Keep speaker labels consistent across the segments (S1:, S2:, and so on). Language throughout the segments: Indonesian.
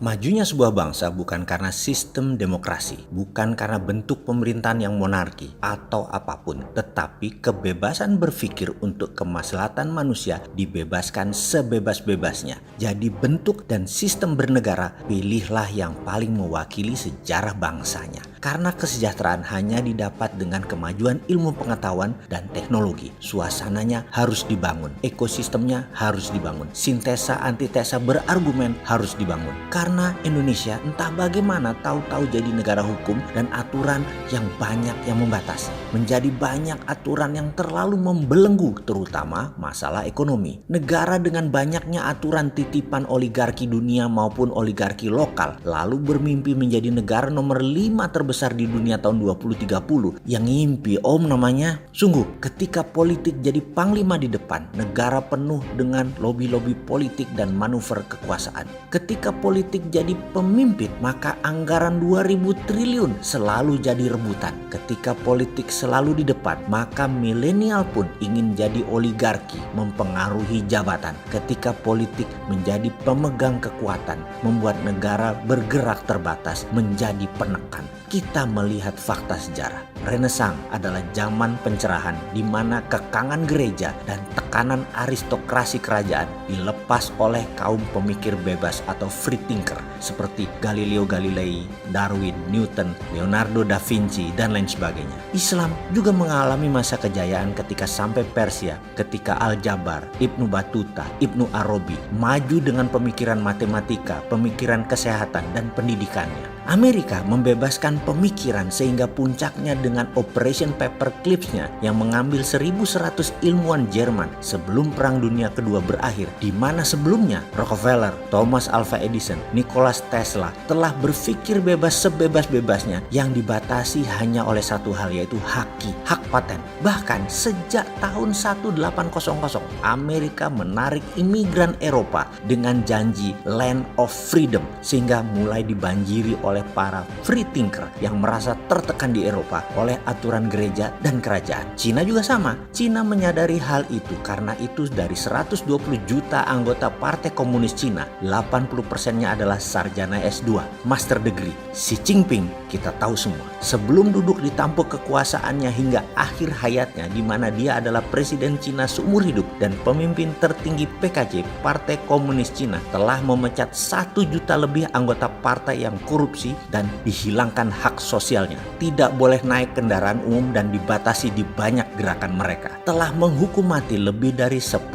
S1: Majunya sebuah bangsa bukan karena sistem demokrasi, bukan karena bentuk pemerintahan yang monarki atau apapun, tetapi kebebasan berpikir untuk kemaslahatan manusia dibebaskan sebebas-bebasnya. Jadi bentuk dan sistem bernegara, pilihlah yang paling mewakili sejarah bangsanya. Karena kesejahteraan hanya didapat dengan kemajuan ilmu pengetahuan dan teknologi. Suasananya harus dibangun, ekosistemnya harus dibangun, sintesa antitesa berargumen harus dibangun. Karena Indonesia entah bagaimana tahu-tahu jadi negara hukum dan aturan yang banyak yang membatasi. Menjadi banyak aturan yang terlalu membelenggu, terutama masalah ekonomi. Negara dengan banyaknya aturan titipan oligarki dunia maupun oligarki lokal, lalu bermimpi menjadi negara nomor 5 terbesar di dunia tahun 2030. Yang ngimpi om namanya. Sungguh, ketika politik jadi panglima di depan, negara penuh dengan lobi-lobi politik dan manuver kekuasaan. Ketika politik jadi pemimpin, maka anggaran 2000 triliun selalu jadi rebutan. Ketika politik selalu di depan, maka milenial pun ingin jadi oligarki, mempengaruhi jabatan. Ketika politik menjadi pemegang kekuatan, membuat negara bergerak terbatas menjadi penekan. Kita melihat fakta sejarah. Renaissance adalah zaman pencerahan di mana kekangan gereja dan tekanan aristokrasi kerajaan dilepas oleh kaum pemikir bebas atau free thinker seperti Galileo Galilei, Darwin, Newton, Leonardo da Vinci, dan lain sebagainya. Islam juga mengalami masa kejayaan ketika sampai Persia, ketika Al-Jabar, Ibnu Battuta, Ibnu Arabi maju dengan pemikiran matematika, pemikiran kesehatan, dan pendidikannya. Amerika membebaskan pemikiran sehingga puncaknya dengan Operation Paperclipsnya yang mengambil 1100 ilmuwan Jerman sebelum Perang Dunia Kedua berakhir, di mana sebelumnya Rockefeller, Thomas Alva Edison, Nikola Tesla telah berpikir bebas sebebas-bebasnya yang dibatasi hanya oleh satu hal, yaitu hak paten. Bahkan sejak tahun 1800 Amerika menarik imigran Eropa dengan janji Land of Freedom sehingga mulai dibanjiri oleh para free thinker yang merasa tertekan di Eropa oleh aturan gereja dan kerajaan. Cina juga sama. Cina menyadari hal itu, karena itu dari 120 juta anggota Partai Komunis Cina, 80%-nya adalah sarjana S2, master degree. Xi Jinping kita tahu semua. Sebelum duduk di tampuk kekuasaannya hingga akhir hayatnya, di mana dia adalah presiden Cina seumur hidup dan pemimpin tertinggi PKC, Partai Komunis Cina, telah memecat 1 juta lebih anggota partai yang korupsi dan dihilangkan hak sosialnya. Tidak boleh naik kendaraan umum dan dibatasi di banyak gerakan mereka. Telah menghukum mati lebih dari 10.000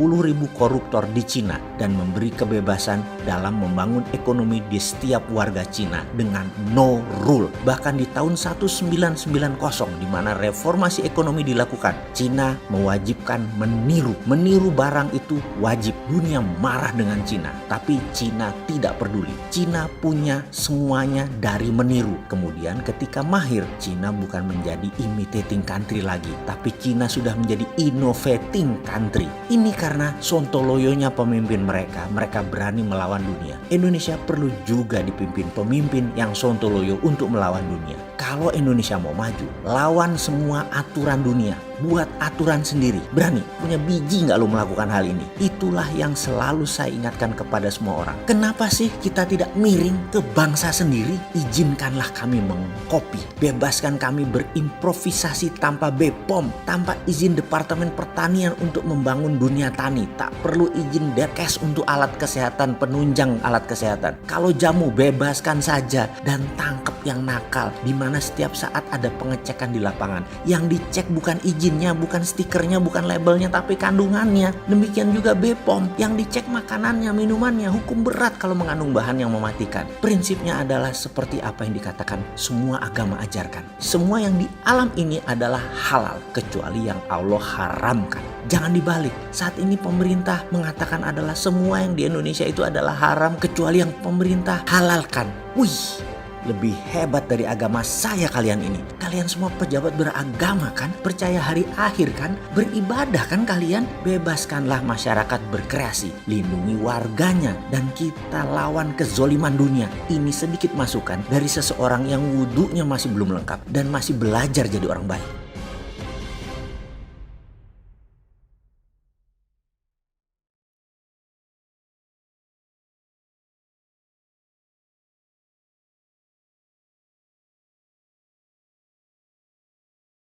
S1: koruptor di Cina dan memberi kebebasan dalam membangun ekonomi di setiap warga Cina dengan no rule. Bahkan di tahun 1990 di mana reformasi ekonomi dilakukan, Cina mewajibkan meniru barang itu wajib. Dunia marah dengan Cina, tapi Cina tidak peduli. Cina punya semuanya dari meniru. Kemudian ketika mahir, Cina bukan menjadi imitating country lagi, tapi Cina sudah menjadi innovating country. Ini karena sontoloyonya pemimpin mereka berani melawan dunia. Indonesia perlu juga dipimpin pemimpin yang sontoloyo untuk melawan dunia. Kalau Indonesia mau maju, lawan semua aturan dunia. Buat aturan sendiri. Berani? Punya biji nggak lo melakukan hal ini? Itulah yang selalu saya ingatkan kepada semua orang. Kenapa sih kita tidak miring ke bangsa sendiri? Izinkanlah kami mengkopi. Bebaskan kami berimprovisasi tanpa BPOM, tanpa izin Departemen Pertanian untuk membangun dunia tani. Tak perlu izin Dekes untuk alat kesehatan, penunjang alat kesehatan. Kalau jamu, bebaskan saja dan tangkap yang nakal, di mana setiap saat ada pengecekan di lapangan. Yang dicek bukan izinnya, bukan stikernya, bukan labelnya, tapi kandungannya. Demikian juga BPOM, yang dicek makanannya, minumannya. Hukum berat kalau mengandung bahan yang mematikan. Prinsipnya adalah seperti apa yang dikatakan semua agama ajarkan. Semua yang di alam ini adalah halal, kecuali yang Allah haramkan. Jangan dibalik. Saat ini pemerintah mengatakan adalah semua yang di Indonesia itu adalah haram, kecuali yang pemerintah halalkan. Wih, lebih hebat dari agama saya kalian ini. Kalian semua pejabat beragama kan? Percaya hari akhir kan? Beribadah kan kalian? Bebaskanlah masyarakat berkreasi. Lindungi warganya. Dan kita lawan kezoliman dunia. Ini sedikit masukan dari seseorang yang wudunya masih belum lengkap dan masih belajar jadi orang baik.